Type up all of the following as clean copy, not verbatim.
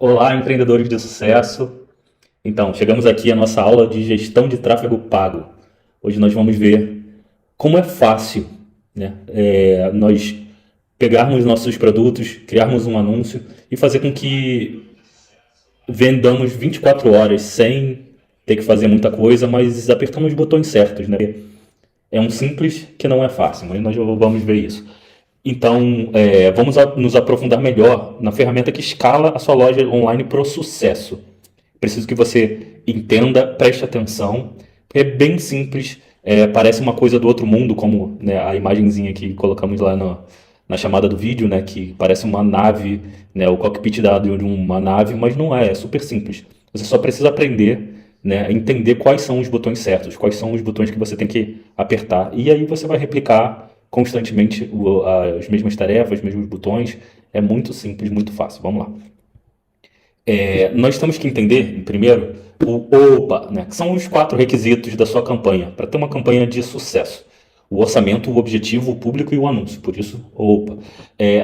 Olá, empreendedores de sucesso. Então, chegamos aqui à nossa aula de gestão de tráfego pago. Hoje nós vamos ver como é fácil, né, nós pegarmos nossos produtos, criarmos um anúncio e fazer com que vendamos 24 horas sem ter que fazer muita coisa, mas apertando os botões certos, né? É um simples que não é fácil, mas nós vamos ver isso. Então, vamos nos aprofundar melhor na ferramenta que escala a sua loja online para o sucesso. Preciso que você entenda, preste atenção. É bem simples, parece uma coisa do outro mundo, como, né, a imagenzinha que colocamos lá na chamada do vídeo, né, que parece uma nave, né, o cockpit de uma nave, mas não é super simples. Você só precisa aprender, né, entender quais são os botões certos, quais são os botões que você tem que apertar, e aí você vai replicar constantemente as mesmas tarefas, os mesmos botões. É muito simples, muito fácil. Vamos lá. Nós temos que entender, primeiro, o OPA, né, que são os 4 requisitos da sua campanha, para ter uma campanha de sucesso. O orçamento, o objetivo, o público e o anúncio. Por isso, OPA.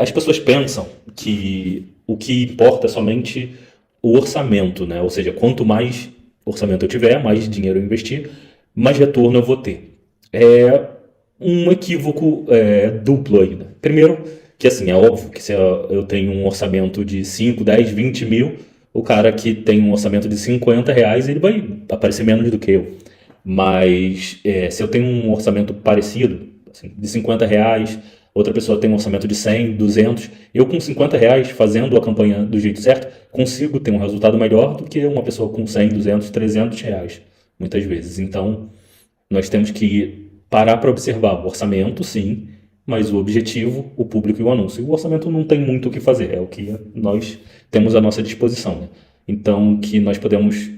As pessoas pensam que o que importa é somente o orçamento, né? Ou seja, quanto mais orçamento eu tiver, mais dinheiro eu investir, mais retorno eu vou ter. É um equívoco duplo aí, né? Primeiro, que assim, é óbvio que se eu tenho um orçamento de 5, 10, 20 mil, o cara que tem um orçamento de R$ 50, ele vai aparecer menos do que eu. Mas se eu tenho um orçamento parecido, assim, de R$ 50, outra pessoa tem um orçamento de 100, 200, eu com R$ 50 fazendo a campanha do jeito certo, consigo ter um resultado melhor do que uma pessoa com 100, 200, R$ 300, muitas vezes. Então, nós temos que parar para observar o orçamento, sim, mas o objetivo, o público e o anúncio. E o orçamento não tem muito o que fazer, é o que nós temos à nossa disposição, né? Então, o que nós podemos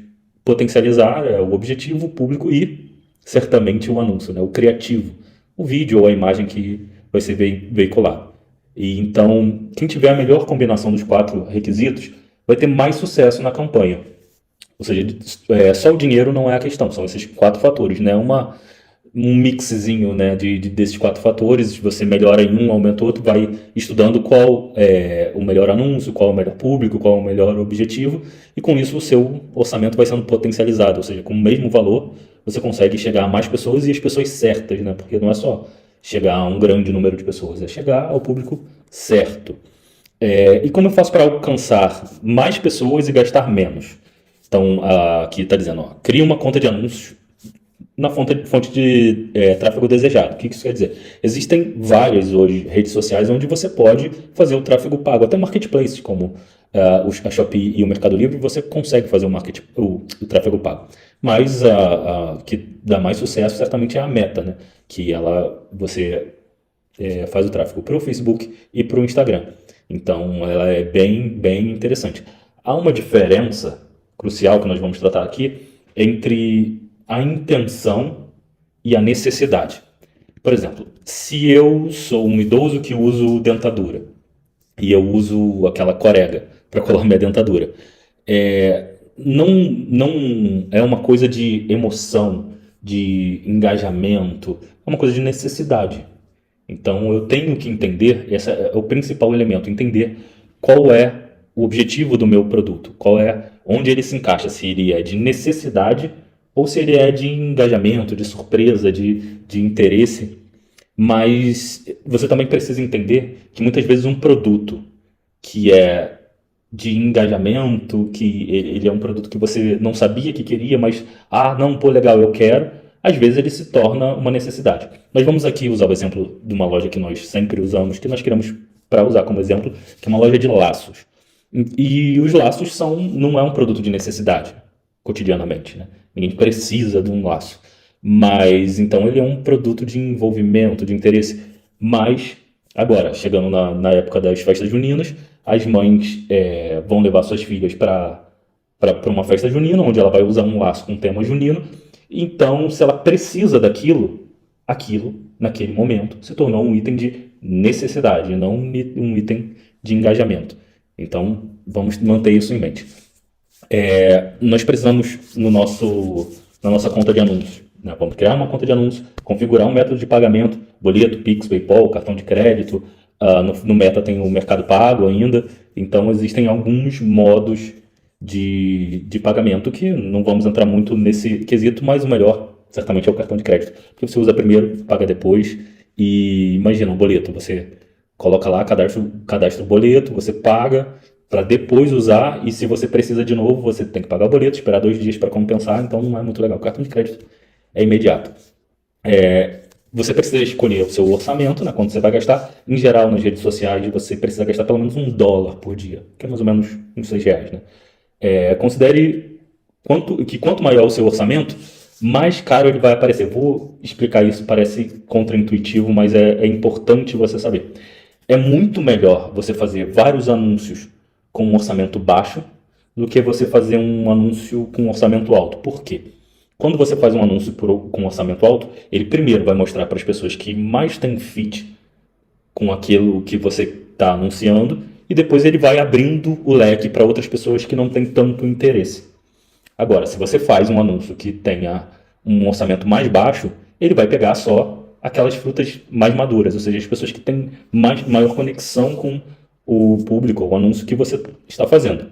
potencializar é o objetivo, o público e, certamente, o anúncio, né? O criativo, o vídeo ou a imagem que vai ser veiculado. E então, quem tiver a melhor combinação dos 4 requisitos vai ter mais sucesso na campanha. Ou seja, só o dinheiro não é a questão, são esses 4 fatores, né? Um mixzinho, né, desses 4 fatores, você melhora em um, aumenta outro, vai estudando qual é o melhor anúncio, qual é o melhor público, qual é o melhor objetivo, e com isso o seu orçamento vai sendo potencializado, ou seja, com o mesmo valor, você consegue chegar a mais pessoas e as pessoas certas, né? Porque não é só chegar a um grande número de pessoas, é chegar ao público certo. E como eu faço para alcançar mais pessoas e gastar menos? Então, aqui está dizendo, ó, cria uma conta de anúncios na fonte de tráfego desejado. O que isso quer dizer? Existem várias hoje redes sociais onde você pode fazer o tráfego pago, até marketplaces como a Shopee e o Mercado Livre, você consegue fazer o tráfego pago. Mas a que dá mais sucesso certamente é a Meta, né? Que você faz o tráfego para o Facebook e para o Instagram. Então ela é bem, bem interessante. Há uma diferença crucial que nós vamos tratar aqui entre a intenção e a necessidade. Por exemplo, se eu sou um idoso que uso dentadura e eu uso aquela corega para colar minha dentadura, não é uma coisa de emoção, de engajamento, é uma coisa de necessidade. Então eu tenho que entender, esse é o principal elemento, entender qual é o objetivo do meu produto, onde ele se encaixa, se ele é de necessidade ou se ele é de engajamento, de surpresa, de interesse. Mas você também precisa entender que muitas vezes um produto que é de engajamento, que ele é um produto que você não sabia que queria, mas, não, pô, legal, eu quero, às vezes ele se torna uma necessidade. Nós vamos aqui usar o exemplo de uma loja que nós sempre usamos, que nós queremos para usar como exemplo, que é uma loja de laços. E os laços não é um produto de necessidade, cotidianamente, né? Ninguém precisa de um laço. Mas, então, ele é um produto de envolvimento, de interesse. Mas, agora, chegando na época das festas juninas, as mães vão levar suas filhas para uma festa junina, onde ela vai usar um laço com tema junino. Então, se ela precisa daquilo, aquilo, naquele momento, se tornou um item de necessidade, não um item de engajamento. Então, vamos manter isso em mente. Nós precisamos, na nossa conta de anúncios, né? Vamos criar uma conta de anúncios, configurar um método de pagamento, boleto, Pix, PayPal, cartão de crédito, No Meta tem o Mercado Pago ainda, então existem alguns modos de pagamento que não vamos entrar muito nesse quesito, mas o melhor certamente é o cartão de crédito, porque você usa primeiro, paga depois, e imagina um boleto, você coloca lá, cadastra o boleto, você paga para depois usar, e se você precisa de novo, você tem que pagar o boleto, esperar 2 dias para compensar, então não é muito legal. O cartão de crédito é imediato. Você precisa escolher o seu orçamento, né, quanto você vai gastar. Em geral, nas redes sociais, você precisa gastar pelo menos $1 por dia, que é mais ou menos uns R$ 6, né? Considere quanto maior o seu orçamento, mais caro ele vai aparecer. Vou explicar isso, parece contraintuitivo, mas é importante você saber. É muito melhor você fazer vários anúncios com um orçamento baixo do que você fazer um anúncio com um orçamento alto. Por quê? Quando você faz um anúncio com um orçamento alto, ele primeiro vai mostrar para as pessoas que mais têm fit com aquilo que você está anunciando, e depois ele vai abrindo o leque para outras pessoas que não têm tanto interesse. Agora, se você faz um anúncio que tenha um orçamento mais baixo, ele vai pegar só aquelas frutas mais maduras, ou seja, as pessoas que têm maior conexão com o público, o anúncio que você está fazendo.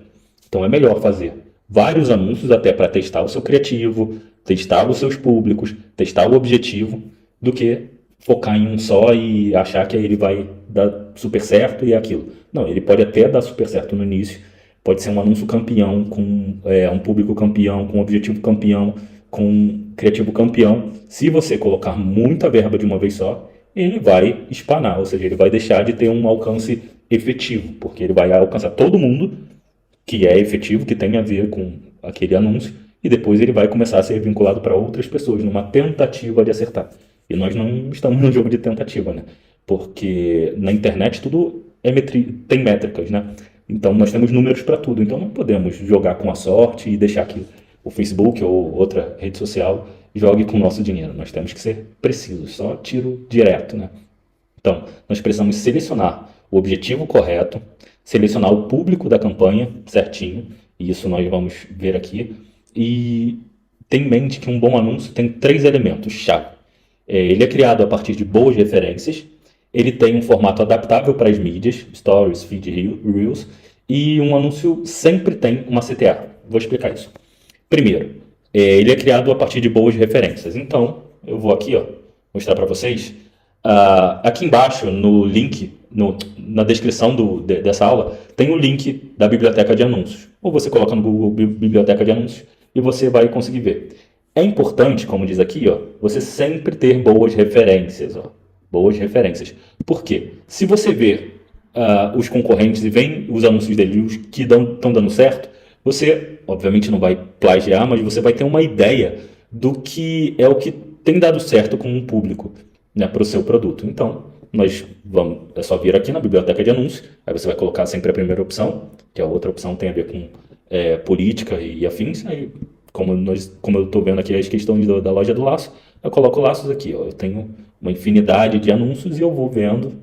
Então é melhor fazer vários anúncios até para testar o seu criativo, testar os seus públicos, testar o objetivo, do que focar em um só e achar que ele vai dar super certo e é aquilo. Não, ele pode até dar super certo no início, pode ser um anúncio campeão, com um público campeão, com um objetivo campeão, com um criativo campeão. Se você colocar muita verba de uma vez só, ele vai espanar, ou seja, ele vai deixar de ter um alcance efetivo, porque ele vai alcançar todo mundo que é efetivo, que tem a ver com aquele anúncio, e depois ele vai começar a ser vinculado para outras pessoas, numa tentativa de acertar. E nós não estamos num jogo de tentativa, né? Porque na internet tudo tem métricas, né? Então nós temos números para tudo, então não podemos jogar com a sorte e deixar que o Facebook ou outra rede social jogue com o nosso dinheiro. Nós temos que ser precisos, só tiro direto, né? Então, nós precisamos selecionar o objetivo correto, selecionar o público da campanha certinho, e isso nós vamos ver aqui, e ter em mente que um bom anúncio tem 3 elementos-chave. Ele é criado a partir de boas referências, ele tem um formato adaptável para as mídias, Stories, Feed, Reels, e um anúncio sempre tem uma CTA. Vou explicar isso. Primeiro, ele é criado a partir de boas referências. Então, eu vou aqui mostrar para vocês. Aqui embaixo, no link, na descrição dessa aula, tem o link da biblioteca de anúncios. Ou você coloca no Google Biblioteca de Anúncios e você vai conseguir ver. É importante, como diz aqui, você sempre ter boas referências. Boas referências. Por quê? Se você vê os concorrentes e vem os anúncios deles que estão dando certo, você, obviamente, não vai plagiar, mas você vai ter uma ideia do que é o que tem dado certo com o público, né, para o seu produto. Então, é só vir aqui na biblioteca de anúncios, aí você vai colocar sempre a primeira opção, que a outra opção tem a ver com política e afins. Aí, como eu estou vendo aqui as questões da loja do Laço, eu coloco laços aqui. Eu tenho uma infinidade de anúncios e eu vou vendo,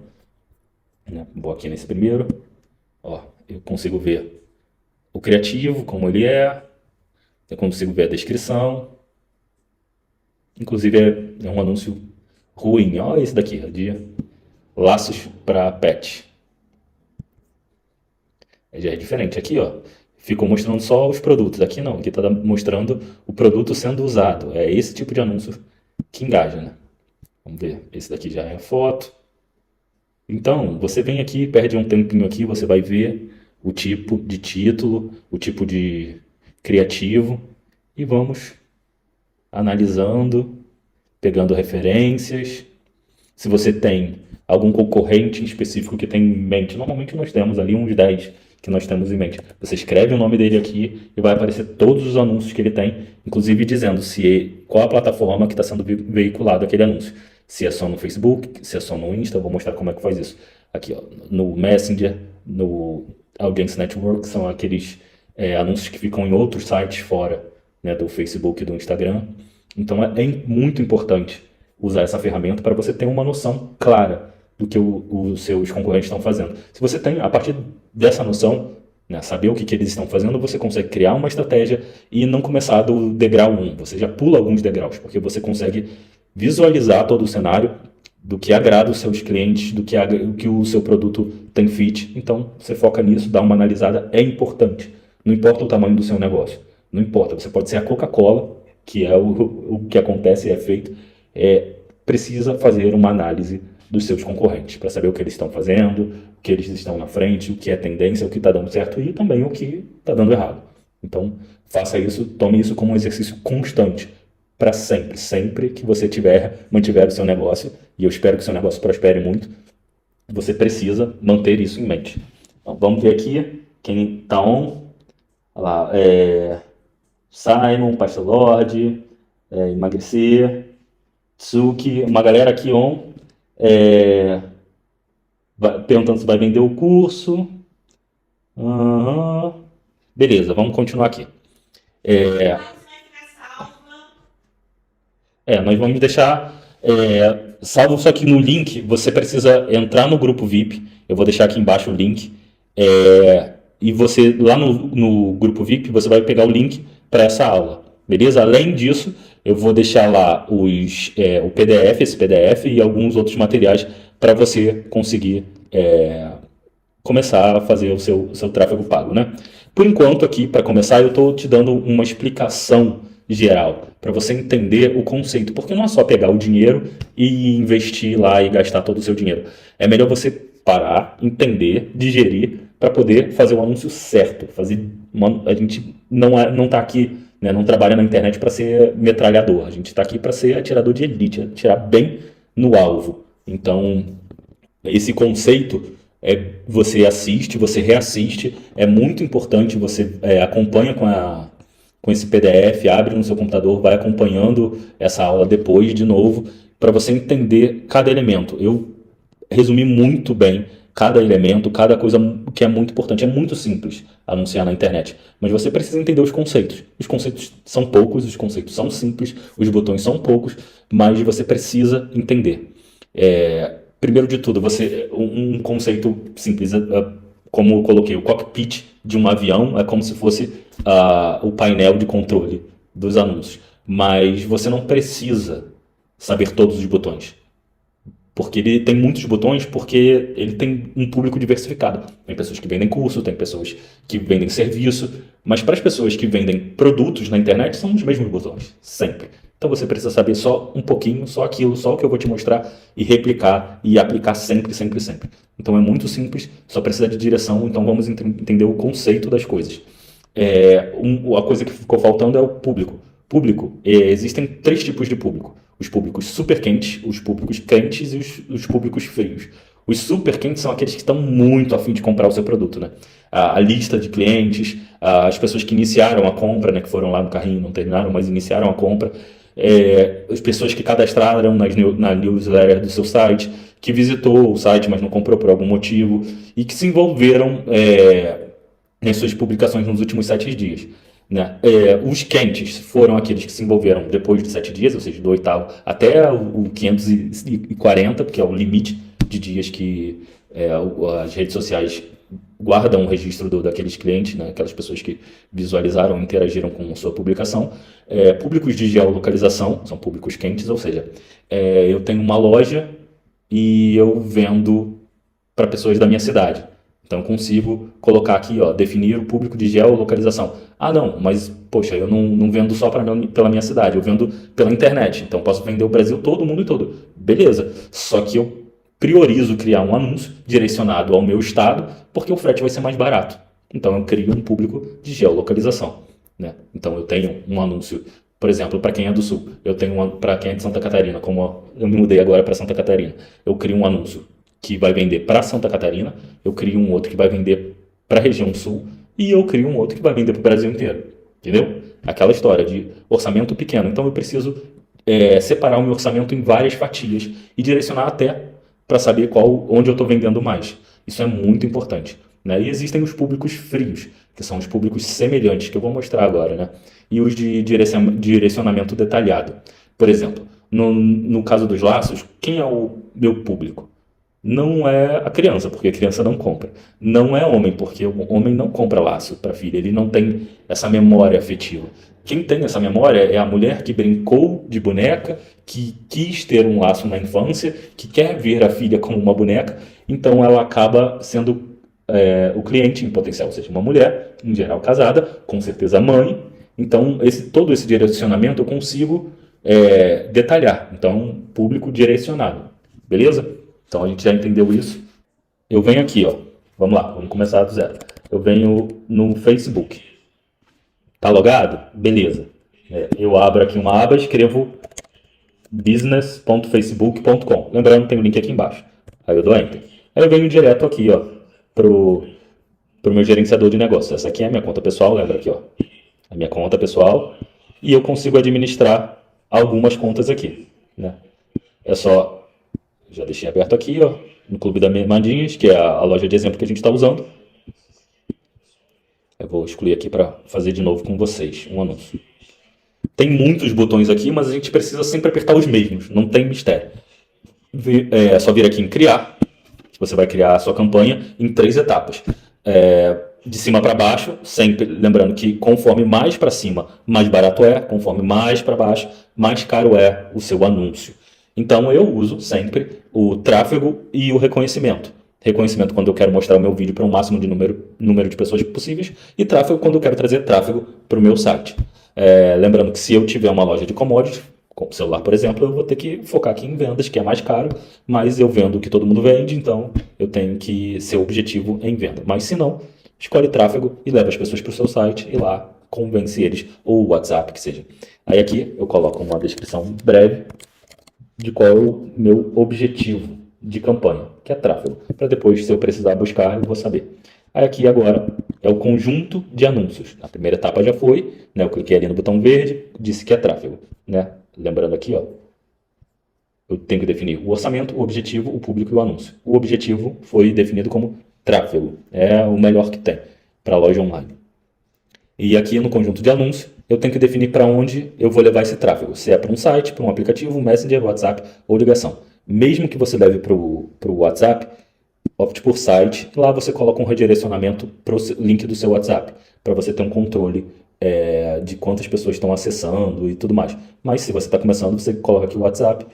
né? Vou aqui nesse primeiro, eu consigo ver o criativo, como ele é, eu consigo ver a descrição, inclusive é um anúncio ruim, esse daqui, de laços para pet. Já é diferente, aqui ficou mostrando só os produtos, aqui não, aqui está mostrando o produto sendo usado, é esse tipo de anúncio que engaja, né? Vamos ver, esse daqui já é a foto. Então, você vem aqui, perde um tempinho aqui, você vai ver o tipo de título, o tipo de criativo, e vamos analisando, pegando referências. Se você tem algum concorrente específico que tem em mente, normalmente nós temos ali uns 10 que nós temos em mente. Você escreve o nome dele aqui e vai aparecer todos os anúncios que ele tem, inclusive dizendo qual a plataforma que está sendo veiculado aquele anúncio. Se é só no Facebook, se é só no Insta, eu vou mostrar como é que faz isso. Aqui, no Messenger, no Audience Network, são aqueles anúncios que ficam em outros sites fora, né, do Facebook e do Instagram. Então é muito importante usar essa ferramenta para você ter uma noção clara do que os seus concorrentes estão fazendo. Se você tem, a partir dessa noção, né, saber o que eles estão fazendo, você consegue criar uma estratégia e não começar do degrau 1. Você já pula alguns degraus, porque você consegue visualizar todo o cenário do que agrada os seus clientes, do que o seu produto tem fit. Então, você foca nisso, dá uma analisada, é importante. Não importa o tamanho do seu negócio, não importa. Você pode ser a Coca-Cola, que é o que acontece e é feito, precisa fazer uma análise dos seus concorrentes para saber o que eles estão fazendo, o que eles estão na frente, o que é tendência, o que está dando certo e também o que está dando errado. Então, faça isso, tome isso como um exercício constante para sempre. Sempre que você mantiver o seu negócio, e eu espero que o seu negócio prospere muito, você precisa manter isso em mente. Então, vamos ver aqui quem está on. Olha lá, Simon, Pastor Lorde, emagrecer, Tsuki, uma galera aqui on, perguntando se vai vender o curso. Uhum. Beleza, vamos continuar aqui. Nós vamos deixar salvo, só que no link você precisa entrar no grupo VIP. Eu vou deixar aqui embaixo o link. E você, lá no grupo VIP, você vai pegar o link para essa aula. Beleza? Além disso, eu vou deixar lá o PDF, esse PDF e alguns outros materiais para você conseguir começar a fazer o seu tráfego pago, né? Por enquanto, aqui, para começar, eu estou te dando uma explicação geral, para você entender o conceito, porque não é só pegar o dinheiro e investir lá e gastar todo o seu dinheiro. É melhor você parar, entender, digerir, para poder fazer o anúncio certo. A gente não está aqui, né, não trabalha na internet para ser metralhador, a gente está aqui para ser atirador de elite, atirar bem no alvo. Então, esse conceito você assiste, você reassiste, é muito importante, você acompanha com esse PDF, abre no seu computador, vai acompanhando essa aula depois de novo, para você entender cada elemento. Eu resumi muito bem cada elemento, cada coisa que é muito importante. É muito simples anunciar na internet, mas você precisa entender os conceitos. Os conceitos são poucos, os conceitos são simples, os botões são poucos, mas você precisa entender. Primeiro de tudo, um conceito simples, como eu coloquei, o cockpit de um avião é como se fosse o painel de controle dos anúncios, mas você não precisa saber todos os botões, porque ele tem muitos botões, porque ele tem um público diversificado. Tem pessoas que vendem curso, tem pessoas que vendem serviço, mas para as pessoas que vendem produtos na internet são os mesmos botões, sempre. Então você precisa saber só um pouquinho, só aquilo, só o que eu vou te mostrar e replicar e aplicar sempre, sempre, sempre. Então é muito simples, só precisa de direção, então vamos entender o conceito das coisas. A coisa que ficou faltando é o público. Existem 3 tipos de público. Os públicos super quentes, os públicos quentes e os públicos frios. Os super quentes são aqueles que estão muito a fim de comprar o seu produto, né? A lista de clientes, as pessoas que iniciaram a compra, né, que foram lá no carrinho, não terminaram, mas iniciaram a compra. As pessoas que cadastraram na newsletter do seu site, que visitou o site, mas não comprou por algum motivo, e que se envolveram em suas publicações nos últimos 7 dias. Né? Os quentes foram aqueles que se envolveram depois de 7 dias, ou seja, do 8º até o 540, que é o limite de dias que as redes sociais guardam o registro daqueles clientes, né? Aquelas pessoas que visualizaram, interagiram com sua publicação. Públicos de geolocalização, são públicos quentes, ou seja, eu tenho uma loja e eu vendo para pessoas da minha cidade. Então eu consigo colocar aqui, definir o público de geolocalização. Ah, não, mas poxa, eu não vendo só pela minha cidade, eu vendo pela internet. Então eu posso vender o Brasil todo, o mundo todo. Beleza, só que eu priorizo criar um anúncio direcionado ao meu estado, porque o frete vai ser mais barato. Então eu crio um público de geolocalização, né? Então eu tenho um anúncio, por exemplo, para quem é do Sul, eu tenho para quem é de Santa Catarina, como eu me mudei agora para Santa Catarina, eu crio um anúncio que vai vender para Santa Catarina, eu crio um outro que vai vender para a região Sul e eu crio um outro que vai vender para o Brasil inteiro, entendeu? Aquela história de orçamento pequeno. Então eu preciso separar o meu orçamento em várias fatias e direcionar até para saber onde eu estou vendendo mais. Isso é muito importante, né? E existem os públicos frios, que são os públicos semelhantes, que eu vou mostrar agora, né? E os de direcionamento detalhado. Por exemplo, no caso dos laços, quem é o meu público? Não é a criança, porque a criança não compra. Não é homem, porque o homem não compra laço para filha, ele não tem essa memória afetiva. Quem tem essa memória é a mulher que brincou de boneca, que quis ter um laço na infância, que quer ver a filha como uma boneca, então ela acaba sendo o cliente em potencial, ou seja, uma mulher, em geral casada, com certeza mãe. Então, todo esse direcionamento eu consigo detalhar. Então, público direcionado. Beleza? Então, a gente já entendeu isso. Eu venho aqui, ó. Vamos lá, vamos começar do zero. Eu venho no Facebook. Tá logado? Beleza. Eu abro aqui uma aba e escrevo business.facebook.com. Lembrando, tem o link aqui embaixo. Aí eu dou Enter. Aí eu venho direto aqui, ó, pro meu gerenciador de negócios. Essa aqui é a minha conta pessoal, lembra aqui, ó. A minha conta pessoal. E eu consigo administrar algumas contas aqui, né? É só... Já deixei aberto aqui, ó, no Clube da Mandinhas, que é a loja de exemplo que a gente está usando. Eu vou excluir aqui para fazer de novo com vocês um anúncio. Tem muitos botões aqui, mas a gente precisa sempre apertar os mesmos, não tem mistério. É só vir aqui em criar. Você vai criar a sua campanha em 3 etapas. De cima para baixo, sempre lembrando que conforme mais para cima, mais barato é, conforme mais para baixo, mais caro é o seu anúncio. Então eu uso sempre o tráfego e o reconhecimento. Reconhecimento quando eu quero mostrar o meu vídeo para um máximo de número de pessoas possíveis, e tráfego quando eu quero trazer tráfego para o meu site. Lembrando que se eu tiver uma loja de commodities, como celular, por exemplo, eu vou ter que focar aqui em vendas, que é mais caro, mas eu vendo o que todo mundo vende, então eu tenho que ser objetivo em venda. Mas se não, escolhe tráfego e leva as pessoas para o seu site e lá convence eles, ou o WhatsApp, que seja. Aí aqui eu coloco uma descrição breve de qual é o meu objetivo de campanha, que é tráfego, para depois, se eu precisar buscar, eu vou saber. Aí aqui agora é o conjunto de anúncios. A primeira etapa já foi, né? Eu cliquei ali no botão verde, disse que é tráfego, né? Lembrando aqui, ó, eu tenho que definir o orçamento, o objetivo, o público e o anúncio. O objetivo foi definido como tráfego, é o melhor que tem para a loja online. E aqui no conjunto de anúncios, eu tenho que definir para onde eu vou levar esse tráfego. Se é para um site, para um aplicativo, Messenger, WhatsApp ou ligação. Mesmo que você leve para o WhatsApp, opte por site. Lá você coloca um redirecionamento para o link do seu WhatsApp, para você ter um controle de quantas pessoas estão acessando e tudo mais. Mas se você está começando, você coloca aqui o WhatsApp,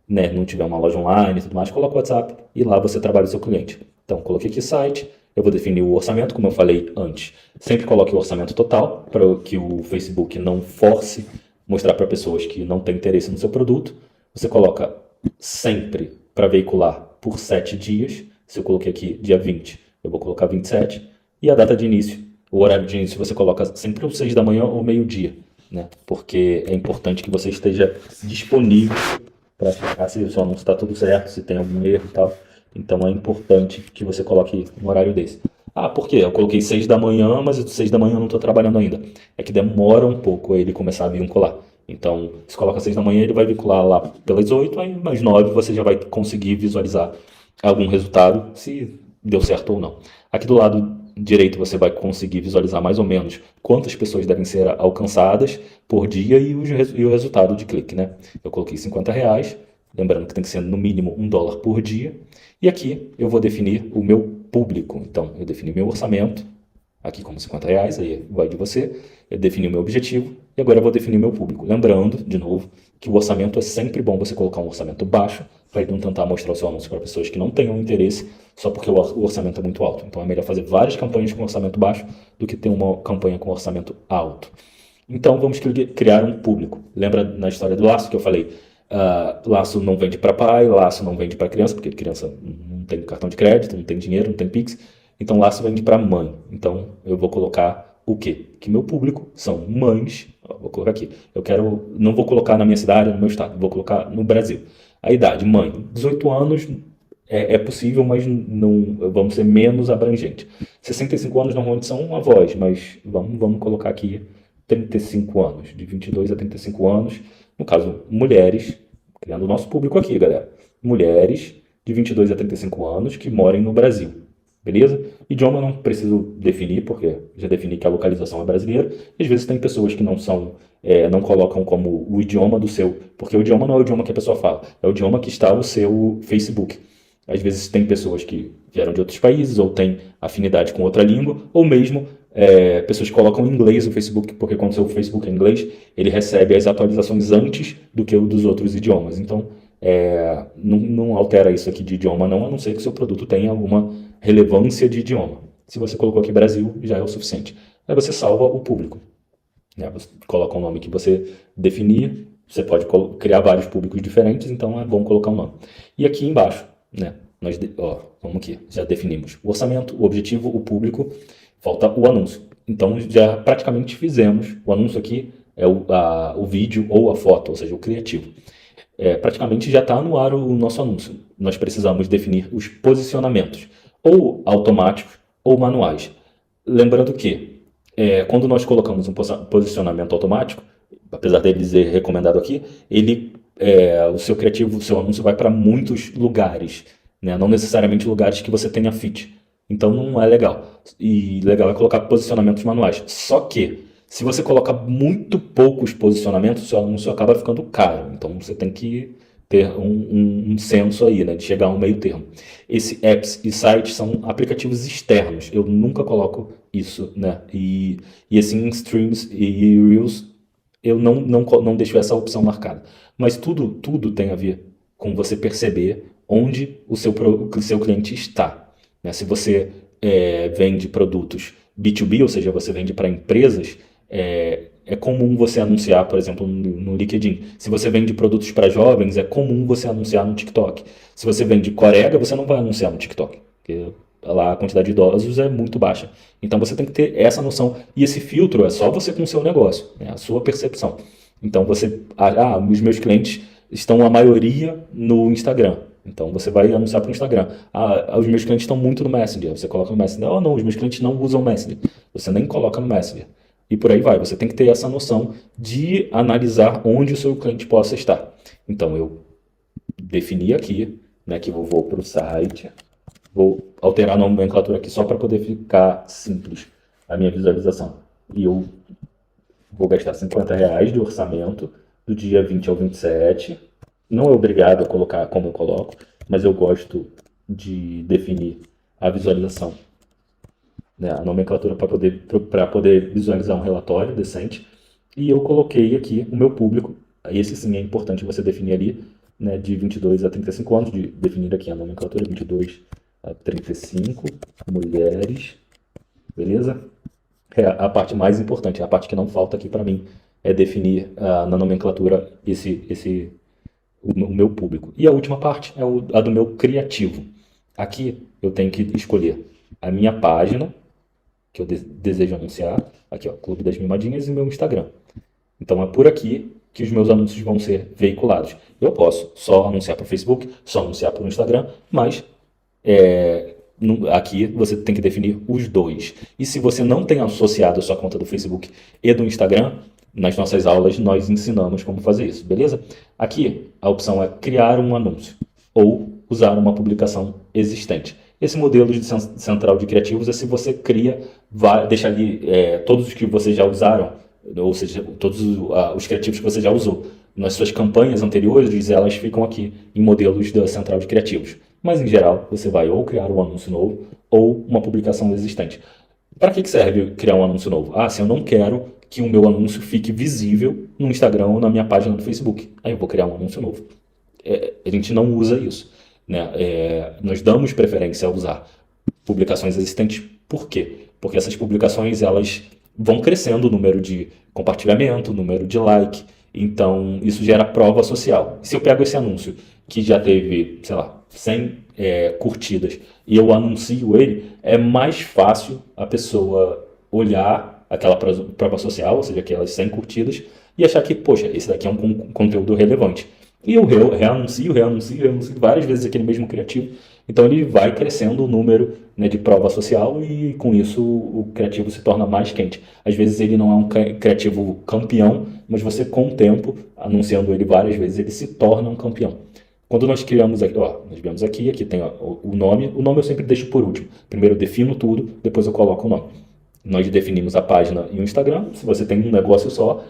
né? Não tiver uma loja online e tudo mais, coloca o WhatsApp e lá você trabalha o seu cliente. Então, coloquei aqui site. Eu vou definir o orçamento, como eu falei antes. Sempre coloque o orçamento total, para que o Facebook não force mostrar para pessoas que não têm interesse no seu produto. Você coloca sempre para veicular por 7 dias. Se eu coloquei aqui dia 20, eu vou colocar 27. E a data de início, o horário de início, você coloca sempre às 6 da manhã ou meio-dia, né? Porque é importante que você esteja disponível para checar se o seu anúncio está tudo certo, se tem algum erro e tal. Então é importante que você coloque um horário desse. Ah, por quê? Eu coloquei 6 da manhã, mas 6 da manhã eu não estou trabalhando ainda. É que demora um pouco ele começar a vincular. Então, se coloca 6 da manhã, ele vai vincular lá pelas 8, aí mais 9 você já vai conseguir visualizar algum resultado, se deu certo ou não. Aqui do lado direito você vai conseguir visualizar mais ou menos quantas pessoas devem ser alcançadas por dia e o resultado de clique, né? Eu coloquei R$50, lembrando que tem que ser no mínimo $1 por dia. E aqui eu vou definir o meu público. Então, eu defini meu orçamento, aqui como R$50, aí vai de você. Eu defini o meu objetivo e agora eu vou definir meu público. Lembrando, de novo, que o orçamento é sempre bom você colocar um orçamento baixo para não tentar mostrar o seu anúncio para pessoas que não tenham interesse só porque o orçamento é muito alto. Então é melhor fazer várias campanhas com orçamento baixo do que ter uma campanha com orçamento alto. Então vamos criar um público. Lembra na história do laço que eu falei? Laço não vende para pai, laço não vende para criança, porque criança não tem cartão de crédito, não tem dinheiro, não tem Pix. Então laço vende para mãe. Então eu vou colocar o quê? Que meu público são mães. Vou colocar aqui. Não vou colocar na minha cidade, no meu estado, vou colocar no Brasil. A idade, mãe, 18 anos é possível, mas não vamos ser menos abrangente. 65 anos normalmente são avós, mas vamos colocar aqui 35 anos, de 22 a 35 anos. No caso, mulheres, criando o nosso público aqui, galera. Mulheres de 22 a 35 anos que morem no Brasil, beleza? Idioma eu não preciso definir, porque já defini que a localização é brasileira. E às vezes tem pessoas que não colocam como o idioma do seu, porque o idioma não é o idioma que a pessoa fala, é o idioma que está o seu Facebook. Às vezes tem pessoas que vieram de outros países, ou têm afinidade com outra língua, ou mesmo pessoas colocam em inglês o Facebook, porque quando o seu Facebook é em inglês, ele recebe as atualizações antes do que o dos outros idiomas. Então, não altera isso aqui de idioma não, a não ser que o seu produto tenha alguma relevância de idioma. Se você colocou aqui Brasil, já é o suficiente. Aí você salva o público, né? Você coloca um nome que você definir, você pode criar vários públicos diferentes, então é bom colocar um nome. E aqui embaixo, né, vamos aqui, já definimos o orçamento, o objetivo, o público, falta o anúncio. Então já praticamente fizemos, o anúncio aqui é o vídeo ou a foto, ou seja, o criativo. Praticamente já está no ar o nosso anúncio. Nós precisamos definir os posicionamentos, ou automáticos ou manuais. Lembrando que quando nós colocamos um posicionamento automático, apesar dele dizer recomendado aqui, o seu criativo, o seu anúncio vai para muitos lugares, né? Não necessariamente lugares que você tenha fit. Então não é legal. E legal é colocar posicionamentos manuais. Só que, se você coloca muito poucos posicionamentos, o seu anúncio acaba ficando caro. Então você tem que ter um senso aí, né, de chegar a um meio termo. Apps e sites são aplicativos externos. Eu nunca coloco isso, né? E assim, streams e reels, eu não deixo essa opção marcada. Mas tudo tem a ver com você perceber onde o seu cliente está, né? Se você vende produtos B2B, ou seja, você vende para empresas, é comum você anunciar, por exemplo, no LinkedIn. Se você vende produtos para jovens, é comum você anunciar no TikTok. Se você vende corega, você não vai anunciar no TikTok, porque lá a quantidade de idosos é muito baixa. Então você tem que ter essa noção. E esse filtro é só você com o seu negócio, né? A sua percepção. Então os meus clientes estão a maioria no Instagram. Então você vai anunciar para o Instagram. Os meus clientes estão muito no Messenger. Você coloca no Messenger. Não, os meus clientes não usam o Messenger. Você nem coloca no Messenger. E por aí vai. Você tem que ter essa noção de analisar onde o seu cliente possa estar. Então eu defini aqui, né, que eu vou para o site. Vou alterar a nomenclatura aqui só para poder ficar simples a minha visualização. E eu vou gastar R$ 50 de orçamento do dia 20 ao 27. Não é obrigado a colocar como eu coloco, mas eu gosto de definir a visualização, né, a nomenclatura para poder visualizar um relatório decente. E eu coloquei aqui o meu público. Esse sim é importante você definir ali, né, de 22 a 35 anos, de definir aqui a nomenclatura 22 a 35, mulheres, beleza? A parte mais importante, a parte que não falta aqui para mim, é definir na nomenclatura o meu público. E a última parte é a do meu criativo. Aqui eu tenho que escolher a minha página, que eu desejo anunciar, aqui ó, Clube das Mimadinhas, e o meu Instagram. Então é por aqui que os meus anúncios vão ser veiculados. Eu posso só anunciar para o Facebook, só anunciar para o Instagram, mas aqui você tem que definir os dois. E se você não tem associado a sua conta do Facebook e do Instagram, nas nossas aulas nós ensinamos como fazer isso, beleza? Aqui a opção é criar um anúncio ou usar uma publicação existente. Esse modelo de central de criativos é se você deixa ali todos os que você já usaram, ou seja, todos os criativos que você já usou. Nas suas campanhas anteriores, elas ficam aqui em modelos da central de criativos. Mas, em geral, você vai ou criar um anúncio novo ou uma publicação existente. Para que serve criar um anúncio novo? Se eu não quero que o meu anúncio fique visível no Instagram ou na minha página do Facebook. Aí eu vou criar um anúncio novo. A gente não usa isso, né? Nós damos preferência a usar publicações existentes. Por quê? Porque essas publicações elas vão crescendo o número de compartilhamento, o número de like. Então, isso gera prova social. Se eu pego esse anúncio que já teve, sei lá, 100 curtidas e eu anuncio ele, é mais fácil a pessoa olhar aquela prova social, ou seja, aquelas 100 curtidas, e achar que, poxa, esse daqui é um conteúdo relevante. E eu reanuncio várias vezes aquele mesmo criativo. Então ele vai crescendo o número, né, de prova social e com isso o criativo se torna mais quente. Às vezes ele não é um criativo campeão, mas você com o tempo, anunciando ele várias vezes, ele se torna um campeão. Quando nós criamos aqui, nós viemos aqui tem o nome eu sempre deixo por último. Primeiro eu defino tudo, depois eu coloco o nome. Nós definimos a página e o Instagram. Se você tem um negócio só,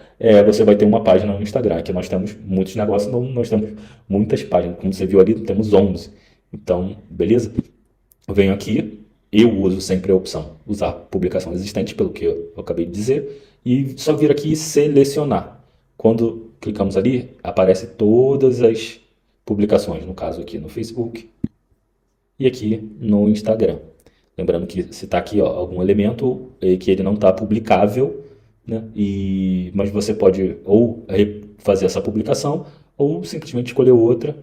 você vai ter uma página no Instagram. Aqui nós temos muitos negócios, então nós temos muitas páginas. Como você viu ali, temos 11. Então, beleza? Eu venho aqui eu uso sempre a opção usar publicação existente, pelo que eu acabei de dizer, e só vir aqui e selecionar. Quando clicamos ali, aparece todas as publicações, no caso aqui no Facebook e aqui no Instagram. Lembrando que se está aqui ó, algum elemento que ele não está publicável, né? Mas você pode ou fazer essa publicação ou simplesmente escolher outra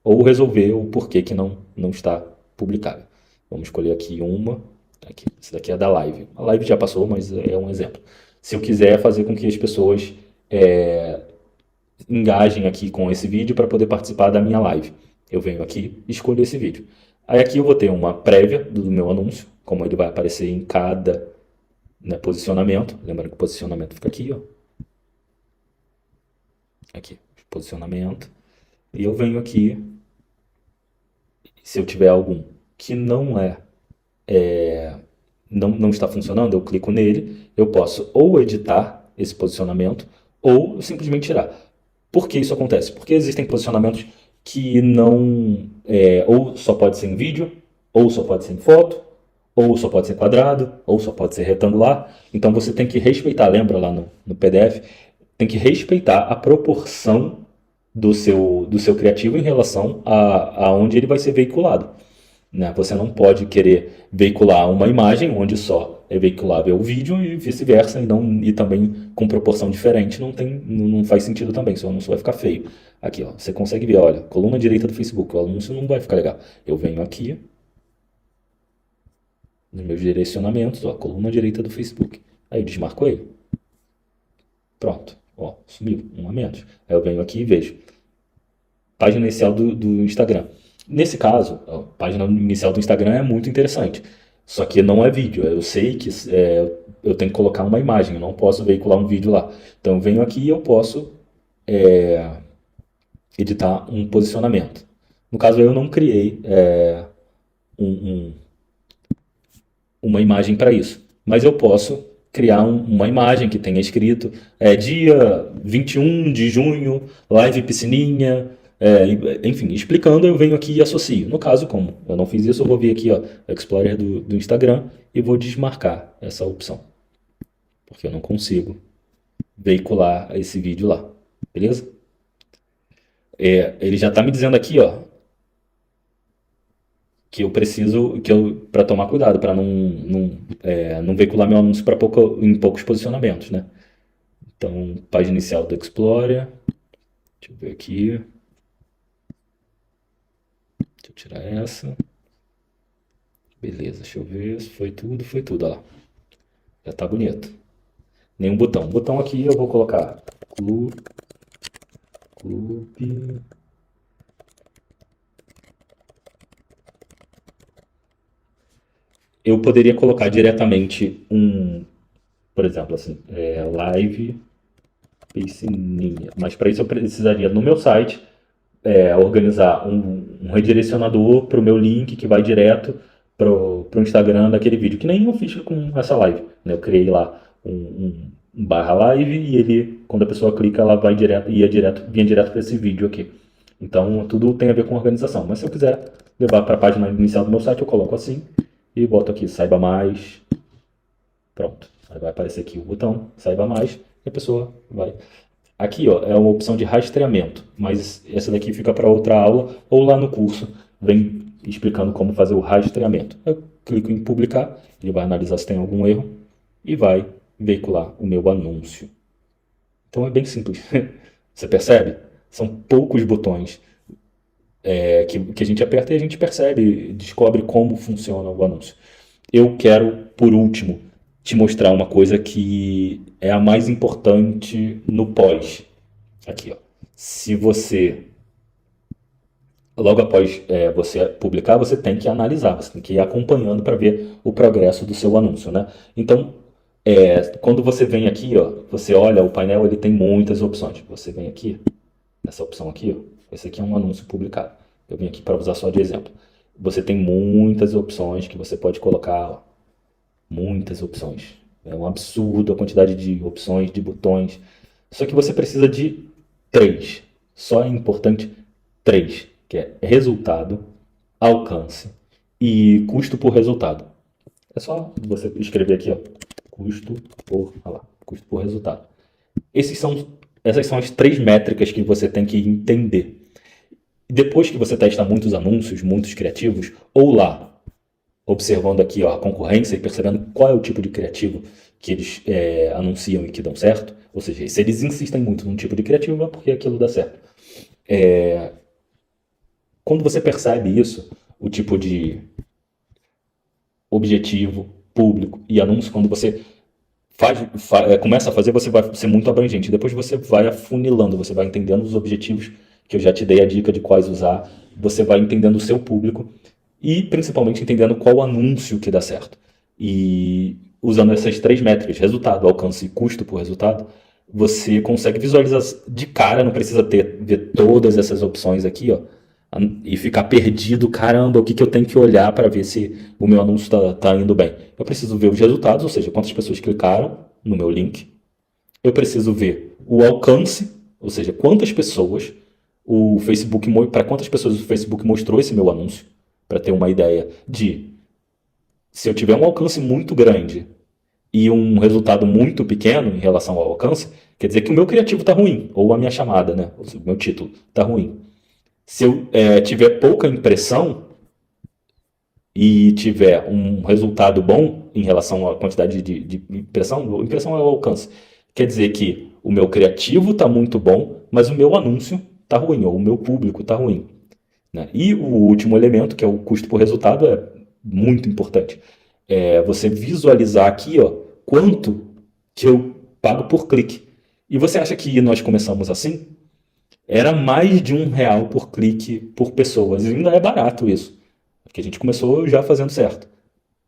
ou resolver o porquê que não está publicável. Vamos escolher aqui uma. Aqui, esse daqui é da live. A live já passou, mas é um exemplo. Se eu quiser fazer com que as pessoas engajem aqui com esse vídeo para poder participar da minha live, eu venho aqui e escolho esse vídeo. Aí aqui eu vou ter uma prévia do meu anúncio, como ele vai aparecer em cada, né, posicionamento. Lembrando que o posicionamento fica aqui, ó. Aqui, posicionamento. E eu venho aqui, se eu tiver algum que não está funcionando, eu clico nele, eu posso ou editar esse posicionamento ou simplesmente tirar. Por que isso acontece? Porque existem posicionamentos que não, ou só pode ser em vídeo, ou só pode ser em foto, ou só pode ser quadrado, ou só pode ser retangular. Então você tem que respeitar, lembra lá no PDF, tem que respeitar a proporção do seu criativo em relação a onde ele vai ser veiculado, né? Você não pode querer veicular uma imagem onde só é veiculável o vídeo e vice-versa, e também com proporção diferente não faz sentido também, seu anúncio vai ficar feio. Aqui, ó, você consegue ver, olha, coluna direita do Facebook, o anúncio não vai ficar legal. Eu venho aqui, nos meus direcionamentos, ó, coluna direita do Facebook. Aí eu desmarco ele. Pronto, ó, sumiu, um a menos. Aí eu venho aqui e vejo. Página inicial do Instagram. Nesse caso, a página inicial do Instagram é muito interessante. Só que não é vídeo. Eu sei que eu tenho que colocar uma imagem, eu não posso veicular um vídeo lá. Então eu venho aqui e eu posso editar um posicionamento. No caso, eu não criei um, uma imagem para isso. Mas eu posso criar uma imagem que tenha escrito dia 21 de junho, live piscininha, enfim, explicando, eu venho aqui e associo. No caso, como eu não fiz isso, eu vou vir aqui, ó, Explorer do Instagram e vou desmarcar essa opção. Porque eu não consigo veicular esse vídeo lá. Beleza? Ele já está me dizendo aqui, ó, que eu preciso, para tomar cuidado, para não veicular meu anúncio em poucos posicionamentos, né? Então, página inicial do Explorer. Deixa eu ver aqui. Deixa eu tirar essa. Beleza, deixa eu ver. Foi tudo, olha lá. Já tá bonito. Nenhum botão. Botão aqui eu vou colocar clube. Eu poderia colocar diretamente por exemplo, assim, live piscininha. Mas para isso eu precisaria, no meu site, organizar um redirecionador para o meu link que vai direto para o Instagram daquele vídeo, que nem eu fiz com essa live, né? Eu criei lá um barra live e ele, quando a pessoa clica, ela vinha direto para esse vídeo aqui. Então, tudo tem a ver com organização. Mas se eu quiser levar para a página inicial do meu site, eu coloco assim e boto aqui, saiba mais. Pronto. Aí vai aparecer aqui o botão, saiba mais, e a pessoa vai. Aqui, ó, é uma opção de rastreamento, mas essa daqui fica para outra aula, ou lá no curso, vem explicando como fazer o rastreamento. Eu clico em publicar, ele vai analisar se tem algum erro e vai veicular o meu anúncio. Então é bem simples. Você percebe? São poucos botões que a gente aperta e a gente percebe, descobre como funciona o anúncio. Eu quero, por último, te mostrar uma coisa que é a mais importante no pós. Aqui, ó. Se você, logo após você publicar, você tem que analisar, você tem que ir acompanhando para ver o progresso do seu anúncio, né? Então, quando você vem aqui, ó, você olha o painel, ele tem muitas opções. Você vem aqui, essa opção aqui, ó, esse aqui é um anúncio publicado. Eu vim aqui para usar só de exemplo. Você tem muitas opções que você pode colocar, ó, muitas opções. É um absurdo a quantidade de opções, de botões. Só que você precisa de 3. Só é importante 3, que é resultado, alcance e custo por resultado. É só você escrever aqui, ó, custo por resultado. Essas são as 3 métricas que você tem que entender. Depois que você testa muitos anúncios, muitos criativos, ou lá, observando aqui, ó, a concorrência e percebendo qual é o tipo de criativo que eles anunciam e que dão certo, ou seja, se eles insistem muito num tipo de criativo, é porque aquilo dá certo. Quando você percebe isso, o tipo de objetivo, público e anúncio, quando você começa a fazer, você vai ser muito abrangente. Depois você vai afunilando, você vai entendendo os objetivos, que eu já te dei a dica de quais usar, você vai entendendo o seu público e principalmente entendendo qual anúncio que dá certo. E usando essas 3 métricas, resultado, alcance e custo por resultado, você consegue visualizar de cara, não precisa ver todas essas opções aqui, ó, e ficar perdido, caramba, o que eu tenho que olhar para ver se o meu anúncio está indo bem. Eu preciso ver os resultados, ou seja, quantas pessoas clicaram no meu link. Eu preciso ver o alcance, ou seja, quantas pessoas para quantas pessoas o Facebook mostrou esse meu anúncio, para ter uma ideia de se eu tiver um alcance muito grande e um resultado muito pequeno em relação ao alcance, quer dizer que o meu criativo está ruim, ou a minha chamada, né, o meu título está ruim. Se eu tiver pouca impressão e tiver um resultado bom em relação à quantidade de impressão, impressão é o alcance. Quer dizer que o meu criativo está muito bom, mas o meu anúncio está ruim, ou o meu público está ruim. Né? E o último elemento, que é o custo por resultado, é muito importante. É você visualizar aqui, ó, quanto que eu pago por clique. E você acha que nós começamos assim? Era mais de R$ 1 por clique por pessoas. E ainda é barato isso. Porque a gente começou já fazendo certo.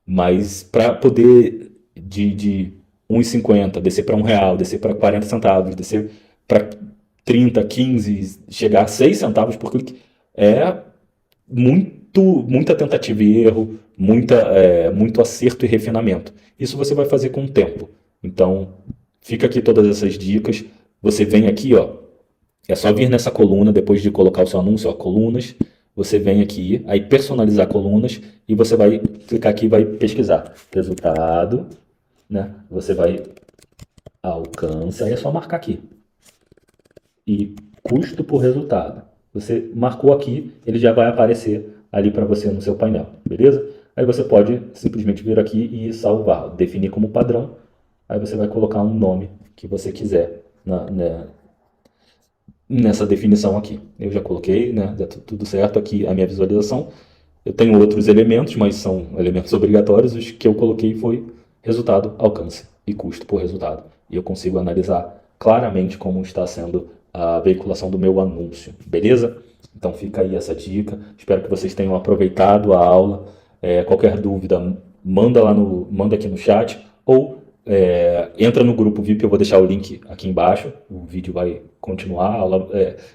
Mas para poder de 1,50 descer para R$ 1, descer para 40 centavos, descer para 30, 15, chegar a 6 centavos por clique, é muita tentativa e erro, muito acerto e refinamento. Isso você vai fazer com o tempo. Então, fica aqui todas essas dicas. Você vem aqui, ó, é só vir nessa coluna, depois de colocar o seu anúncio, ó, colunas, você vem aqui, aí personalizar colunas, e você vai clicar aqui e vai pesquisar resultado, né? Você vai alcance, aí é só marcar aqui. E custo por resultado. Você marcou aqui, ele já vai aparecer ali para você no seu painel, beleza? Aí você pode simplesmente vir aqui e salvar, definir como padrão. Aí você vai colocar um nome que você quiser nessa definição aqui. Eu já coloquei, né? Já tudo certo aqui a minha visualização. Eu tenho outros elementos, mas são elementos obrigatórios. Os que eu coloquei foi resultado, alcance e custo por resultado. E eu consigo analisar claramente como está sendo a veiculação do meu anúncio, beleza? Então fica aí essa dica. Espero que vocês tenham aproveitado a aula. Qualquer dúvida, manda aqui no chat ou entra no grupo VIP, eu vou deixar o link aqui embaixo. O vídeo vai continuar,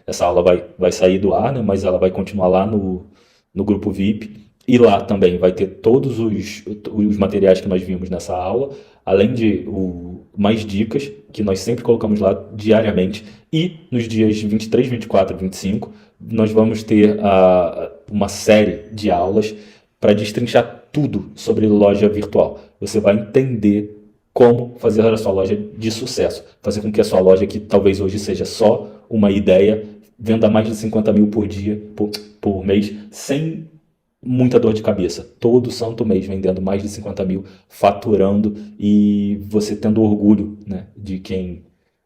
essa aula vai sair do ar, né, mas ela vai continuar lá no grupo VIP. E lá também vai ter todos os materiais que nós vimos nessa aula, além de mais dicas que nós sempre colocamos lá diariamente. E nos dias 23, 24 e 25, nós vamos ter uma série de aulas para destrinchar tudo sobre loja virtual. Você vai entender como fazer a sua loja de sucesso. Fazer com que a sua loja, que talvez hoje seja só uma ideia, venda mais de 50 mil por dia, por mês, sem muita dor de cabeça. Todo santo mês vendendo mais de 50 mil, faturando e você tendo orgulho, né, de quem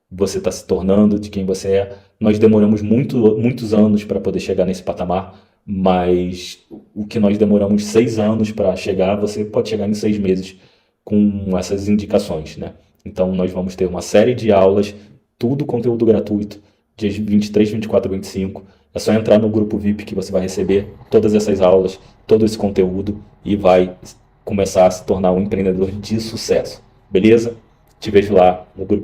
você está se tornando, de quem você é. Nós demoramos muitos anos para poder chegar nesse patamar, mas o que nós demoramos 6 anos para chegar, você pode chegar em 6 meses com essas indicações, né? Então nós vamos ter uma série de aulas, tudo conteúdo gratuito, dias 23, 24 e 25. É só entrar no grupo VIP que você vai receber todas essas aulas, todo esse conteúdo e vai começar a se tornar um empreendedor de sucesso. Beleza? Te vejo lá no grupo.